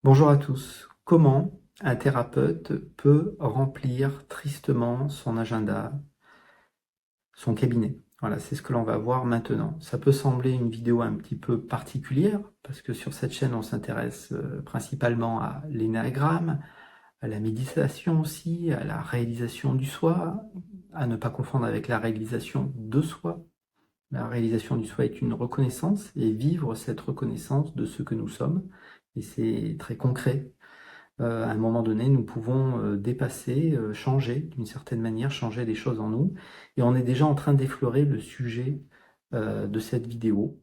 Bonjour à tous. Comment un thérapeute peut remplir tristement son agenda, son cabinet? Voilà, c'est ce que l'on va voir maintenant. Ça peut sembler une vidéo un petit peu particulière, parce que sur cette chaîne, on s'intéresse principalement à l'énéagramme, à la méditation aussi, à la réalisation du soi, à ne pas confondre avec la réalisation de soi. La réalisation du soi est une reconnaissance, et vivre cette reconnaissance de ce que nous sommes, et c'est très concret. À un moment donné, nous pouvons dépasser, changer d'une certaine manière, changer des choses en nous. Et on est déjà en train d'effleurer le sujet de cette vidéo.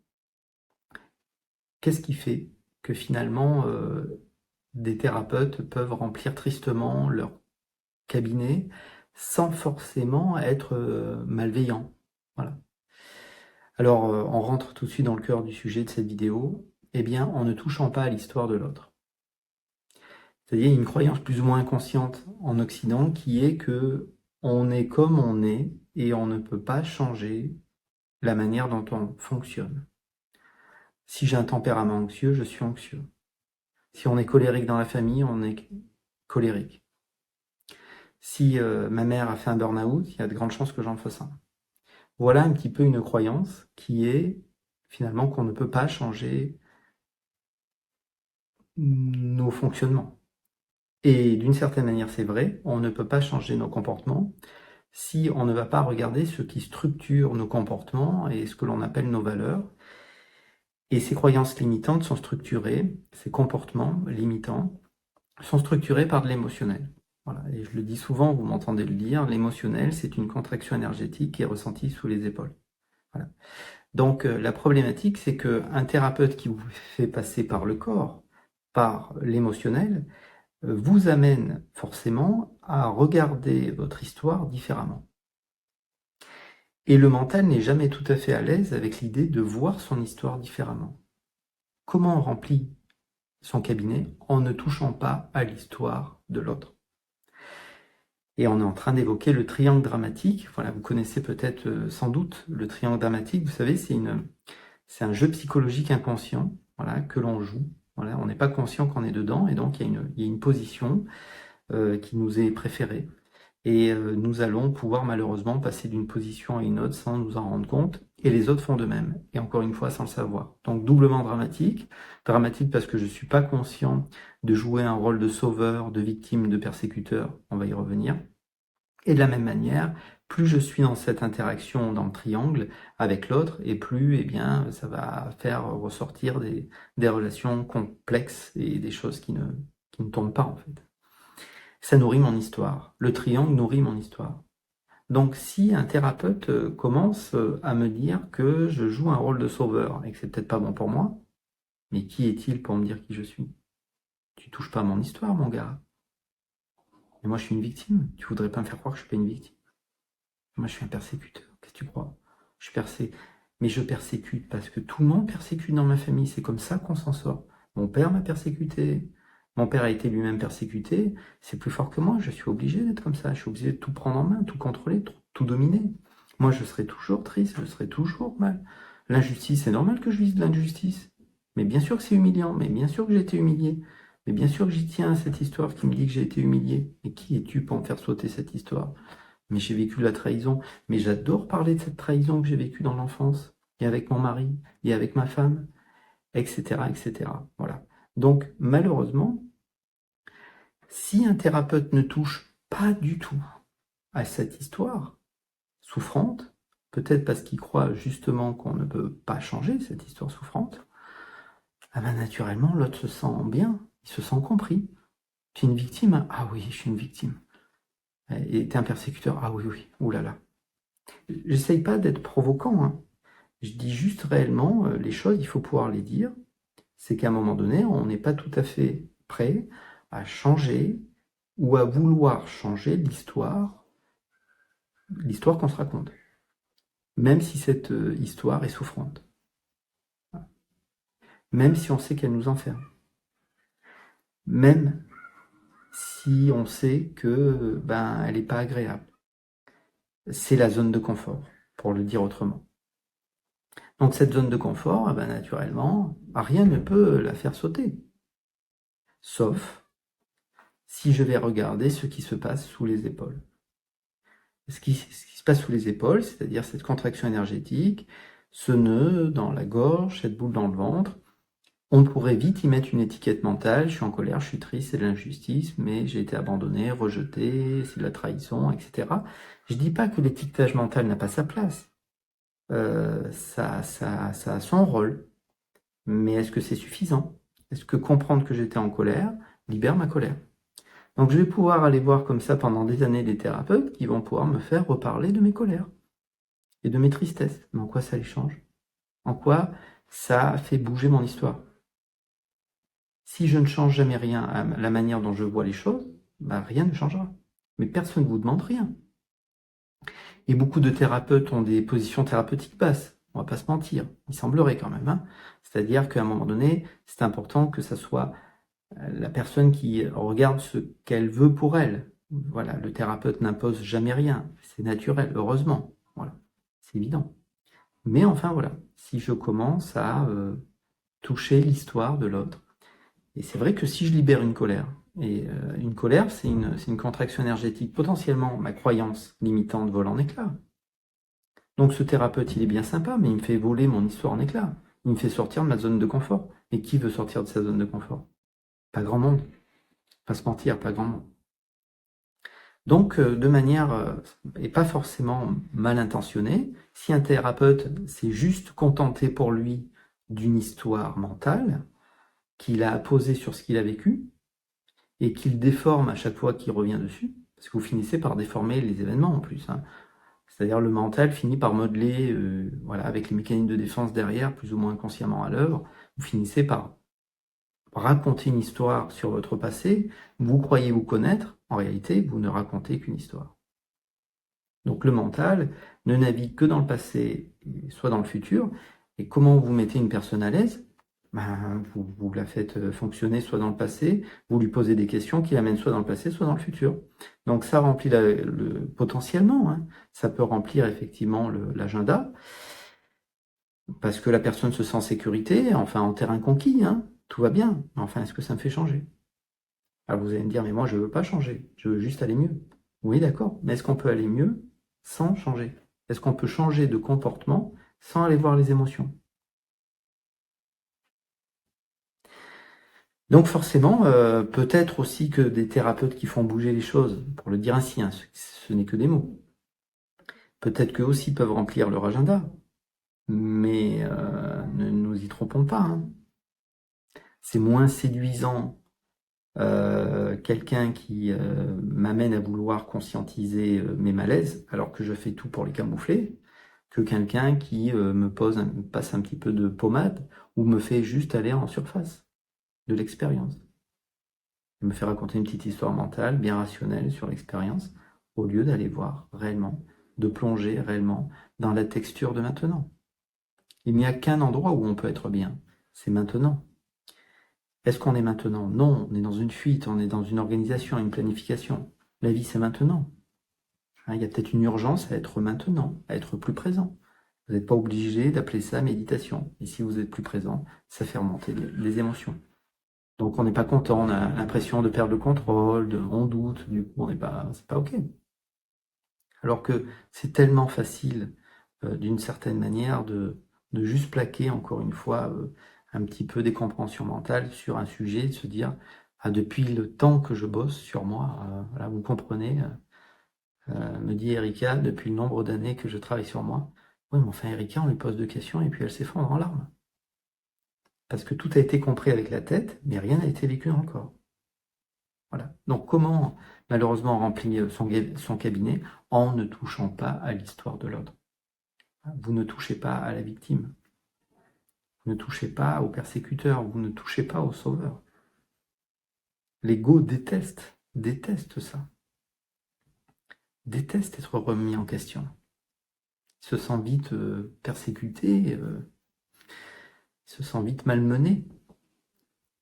Qu'est-ce qui fait que finalement des thérapeutes peuvent remplir tristement leur cabinet sans forcément être malveillants? Voilà. Alors, on rentre tout de suite dans le cœur du sujet de cette vidéo. Eh bien, en ne touchant pas à l'histoire de l'autre. C'est-à-dire une croyance plus ou moins inconsciente en Occident qui est que on est comme on est et on ne peut pas changer la manière dont on fonctionne. Si j'ai un tempérament anxieux, je suis anxieux. Si on est colérique dans la famille, on est colérique. Si ma mère a fait un burn-out, il y a de grandes chances que j'en fasse un. Voilà un petit peu une croyance qui est finalement qu'on ne peut pas changer nos fonctionnements. Et d'une certaine manière, c'est vrai, on ne peut pas changer nos comportements si on ne va pas regarder ce qui structure nos comportements et ce que l'on appelle nos valeurs. Et ces croyances limitantes sont structurées, ces comportements limitants sont structurés par de l'émotionnel. Voilà. Et je le dis souvent, vous m'entendez le dire, l'émotionnel, c'est une contraction énergétique qui est ressentie sous les épaules. Voilà. Donc la problématique, c'est qu'un thérapeute qui vous fait passer par le corps, par l'émotionnel, vous amène forcément à regarder votre histoire différemment. Et le mental n'est jamais tout à fait à l'aise avec l'idée de voir son histoire différemment. Comment on remplit son cabinet en ne touchant pas à l'histoire de l'autre? Et on est en train d'évoquer le triangle dramatique. Voilà, vous connaissez peut-être sans doute le triangle dramatique. Vous savez, c'est un jeu psychologique inconscient, voilà, que l'on joue. Voilà, on n'est pas conscient qu'on est dedans, et donc il y a une position qui nous est préférée. Et nous allons pouvoir malheureusement passer d'une position à une autre sans nous en rendre compte, et les autres font de même, et encore une fois sans le savoir. Donc doublement dramatique, dramatique parce que je ne suis pas conscient de jouer un rôle de sauveur, de victime, de persécuteur, on va y revenir. Et de la même manière, plus je suis dans cette interaction dans le triangle avec l'autre, et plus eh bien, ça va faire ressortir des relations complexes et des choses qui ne tombent pas en fait. Ça nourrit mon histoire. Le triangle nourrit mon histoire. Donc si un thérapeute commence à me dire que je joue un rôle de sauveur et que c'est peut-être pas bon pour moi, mais qui est-il pour me dire qui je suis? Tu touches pas à mon histoire, mon gars. Mais moi je suis une victime. Tu voudrais pas me faire croire que je suis pas une victime? Moi je suis un persécuteur. Qu'est-ce que tu crois? Mais je persécute parce que tout le monde persécute dans ma famille. C'est comme ça qu'on s'en sort. Mon père m'a persécuté. Mon père a été lui-même persécuté. C'est plus fort que moi. Je suis obligé d'être comme ça. Je suis obligé de tout prendre en main, tout contrôler, tout dominer. Moi, je serai toujours triste. Je serai toujours mal. L'injustice, c'est normal que je vise de l'injustice. Mais bien sûr que c'est humiliant. Mais bien sûr que j'ai été humilié. Mais bien sûr que j'y tiens à cette histoire qui me dit que j'ai été humilié. Et qui es-tu pour me faire sauter cette histoire? Mais j'ai vécu la trahison. Mais j'adore parler de cette trahison que j'ai vécue dans l'enfance, et avec mon mari, et avec ma femme, etc., etc. Voilà. Donc, malheureusement, si un thérapeute ne touche pas du tout à cette histoire souffrante, peut-être parce qu'il croit justement qu'on ne peut pas changer cette histoire souffrante, ah ben naturellement, l'autre se sent bien, il se sent compris. Tu es une victime? Ah oui, je suis une victime. Et t'es un persécuteur? Ah oui, oui, oulala. J'essaye pas d'être provoquant, hein. Je dis juste réellement les choses, il faut pouvoir les dire. C'est qu'à un moment donné, on n'est pas tout à fait prêt à changer ou à vouloir changer l'histoire qu'on se raconte. Même si cette histoire est souffrante. Même si on sait qu'elle nous enferme. Même si on sait que elle n'est pas agréable. C'est la zone de confort, pour le dire autrement. Donc cette zone de confort, naturellement, rien ne peut la faire sauter. sauf si je vais regarder ce qui se passe sous les épaules. Ce qui se passe sous les épaules, c'est-à-dire cette contraction énergétique, ce nœud dans la gorge, cette boule dans le ventre, on pourrait vite y mettre une étiquette mentale, je suis en colère, je suis triste, c'est de l'injustice, mais j'ai été abandonné, rejeté, c'est de la trahison, etc. Je dis pas que l'étiquetage mental n'a pas sa place. Ça a son rôle. Mais est-ce que c'est suffisant? Est-ce que comprendre que j'étais en colère libère ma colère? Donc je vais pouvoir aller voir comme ça pendant des années des thérapeutes qui vont pouvoir me faire reparler de mes colères et de mes tristesses. Mais en quoi ça les change? En quoi ça fait bouger mon histoire? Si je ne change jamais rien à la manière dont je vois les choses, bah rien ne changera. Mais personne ne vous demande rien. Et beaucoup de thérapeutes ont des positions thérapeutiques basses, on va pas se mentir, il semblerait quand même. Hein. C'est-à-dire qu'à un moment donné, c'est important que ça soit la personne qui regarde ce qu'elle veut pour elle. Voilà, le thérapeute n'impose jamais rien, c'est naturel, heureusement. Voilà, c'est évident. Mais enfin voilà, si je commence à toucher l'histoire de l'autre, et c'est vrai que si je libère une colère, et une colère, c'est une contraction énergétique, potentiellement ma croyance limitante vole en éclats. Donc ce thérapeute, il est bien sympa, mais il me fait voler mon histoire en éclats. Il me fait sortir de ma zone de confort. Et qui veut sortir de sa zone de confort? Pas grand monde. Pas se mentir, pas grand monde. Donc, de manière, et pas forcément mal intentionnée, si un thérapeute s'est juste contenté pour lui d'une histoire mentale, qu'il a apposée sur ce qu'il a vécu, et qu'il déforme à chaque fois qu'il revient dessus, parce que vous finissez par déformer les événements en plus. Hein. C'est-à-dire le mental finit par modeler, voilà, avec les mécanismes de défense derrière, plus ou moins consciemment à l'œuvre, vous finissez par raconter une histoire sur votre passé, vous croyez vous connaître, en réalité, vous ne racontez qu'une histoire. Donc le mental ne navigue que dans le passé, soit dans le futur, et comment vous mettez une personne à l'aise? Vous la faites fonctionner soit dans le passé, vous lui posez des questions qui l'amènent soit dans le passé, soit dans le futur. Donc ça remplit potentiellement, hein, ça peut remplir effectivement l'agenda, parce que la personne se sent en sécurité, enfin en terrain conquis, hein, tout va bien, mais enfin est-ce que ça me fait changer? Alors vous allez me dire, mais moi je veux pas changer, je veux juste aller mieux. Oui d'accord, mais est-ce qu'on peut aller mieux sans changer? Est-ce qu'on peut changer de comportement sans aller voir les émotions? Donc forcément, peut-être aussi que des thérapeutes qui font bouger les choses, pour le dire ainsi, hein, ce n'est que des mots. Peut-être qu'eux aussi peuvent remplir leur agenda, mais ne nous y trompons pas. Hein. C'est moins séduisant quelqu'un qui m'amène à vouloir conscientiser mes malaises, alors que je fais tout pour les camoufler, que quelqu'un qui me passe un petit peu de pommade ou me fait juste aller en surface de l'expérience. Il me fait raconter une petite histoire mentale, bien rationnelle sur l'expérience, au lieu d'aller voir réellement, de plonger réellement dans la texture de maintenant. Il n'y a qu'un endroit où on peut être bien, c'est maintenant. Est-ce qu'on est maintenant? Non, on est dans une fuite, on est dans une organisation, une planification. La vie, c'est maintenant. Il y a peut-être une urgence à être maintenant, à être plus présent. Vous n'êtes pas obligé d'appeler ça méditation. Et si vous êtes plus présent, ça fait remonter les émotions. Donc on n'est pas content, on a l'impression de perdre le contrôle, on doute, du coup c'est pas ok. Alors que c'est tellement facile, d'une certaine manière, de juste plaquer encore une fois un petit peu des compréhensions mentales sur un sujet, de se dire ah, depuis le temps que je bosse sur moi, voilà, vous comprenez, me dit Erika, depuis le nombre d'années que je travaille sur moi. Oui, mais enfin Erika, on lui pose 2 questions et puis elle s'effondre en larmes. Parce que tout a été compris avec la tête, mais rien n'a été vécu encore. Voilà. Donc comment malheureusement remplir son cabinet en ne touchant pas à l'histoire de l'autre? Vous ne touchez pas à la victime, vous ne touchez pas au persécuteur, vous ne touchez pas au sauveur. L'ego déteste ça, déteste être remis en question. Il se sent vite persécuté, il se sent vite malmené.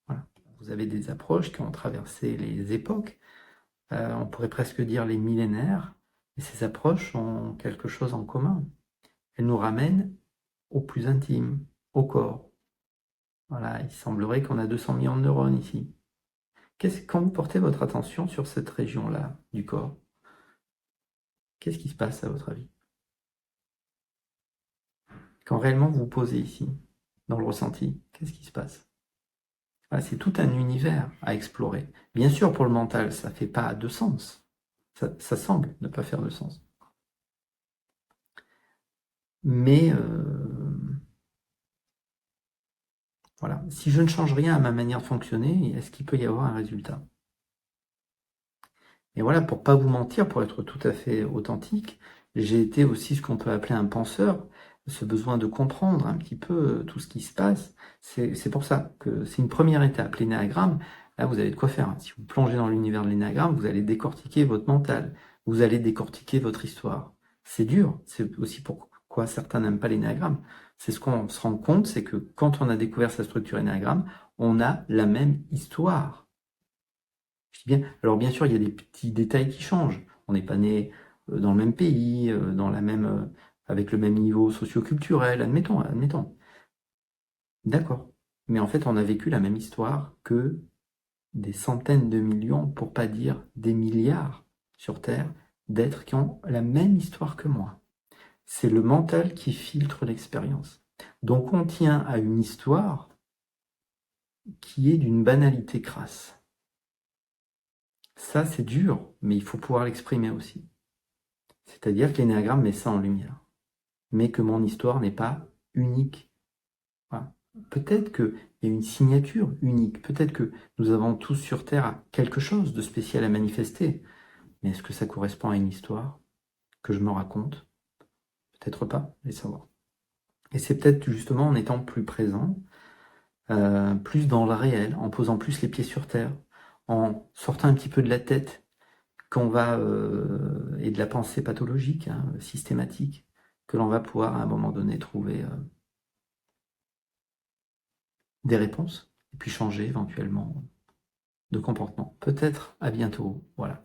Voilà. Vous avez des approches qui ont traversé les époques, on pourrait presque dire les millénaires, et ces approches ont quelque chose en commun. Elles nous ramènent au plus intime, au corps. Voilà, il semblerait qu'on a 200 millions de neurones ici. Quand vous portez votre attention sur cette région-là du corps, qu'est-ce qui se passe à votre avis? Quand réellement vous vous posez ici, dans le ressenti, qu'est-ce qui se passe? Voilà, c'est tout un univers à explorer. Bien sûr, pour le mental, ça ne fait pas de sens. Ça semble ne pas faire de sens. Mais voilà, si je ne change rien à ma manière de fonctionner, est-ce qu'il peut y avoir un résultat? Et voilà, pour pas vous mentir, pour être tout à fait authentique, j'ai été aussi ce qu'on peut appeler un penseur, ce besoin de comprendre un petit peu tout ce qui se passe. C'est pour ça que c'est une première étape. L'énéagramme, là, vous avez de quoi faire, hein. Si vous plongez dans l'univers de l'énéagramme, vous allez décortiquer votre mental, vous allez décortiquer votre histoire. C'est dur, c'est aussi pourquoi certains n'aiment pas l'énéagramme. C'est ce qu'on se rend compte, c'est que quand on a découvert sa structure énéagramme, on a la même histoire. Je dis bien, alors bien sûr, il y a des petits détails qui changent. On n'est pas né dans le même pays, avec le même niveau socio-culturel, admettons. D'accord. Mais en fait, on a vécu la même histoire que des centaines de millions, pour pas dire des milliards sur Terre, d'êtres qui ont la même histoire que moi. C'est le mental qui filtre l'expérience. Donc on tient à une histoire qui est d'une banalité crasse. Ça, c'est dur, mais il faut pouvoir l'exprimer aussi. C'est-à-dire que l'énéagramme met ça en lumière, mais que mon histoire n'est pas unique. Voilà. Peut-être qu'il y a une signature unique, peut-être que nous avons tous sur Terre quelque chose de spécial à manifester, mais est-ce que ça correspond à une histoire que je me raconte? Peut-être pas, mais savoir. Et c'est peut-être justement en étant plus présent, plus dans le réel, en posant plus les pieds sur Terre, en sortant un petit peu de la tête, qu'on va et de la pensée pathologique, hein, systématique, que l'on va pouvoir à un moment donné trouver des réponses et puis changer éventuellement de comportement. Peut-être à bientôt. Voilà.